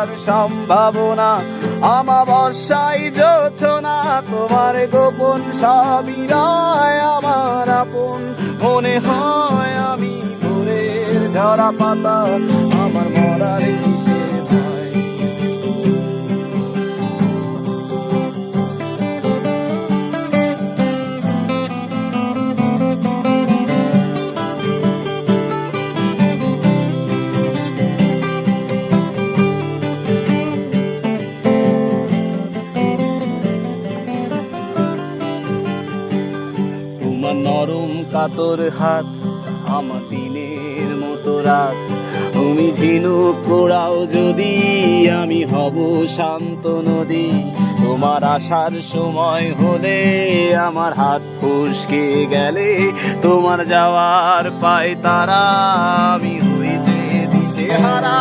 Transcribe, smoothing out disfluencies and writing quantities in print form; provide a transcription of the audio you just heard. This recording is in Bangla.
হারার সম্ভাবনা। আমাবস্যায় জোছনা তোমার গোপন সবই রয় আমার আপন। মনে হয় আমি ভোরের ঝরা পাতা, আমার মরার কিসের ভয়। তোমার নরম কাতর হাত আমার দিনের মতো রাত। তুমি ঝিনুক কোড়াও যদি, আমি হব শান্ত নদী। তোমার আসার সময় হলে আমার হাত ফসকে গেলে, তোমার যাওয়ার পায় তারা আমি হইতে দিশেহারা।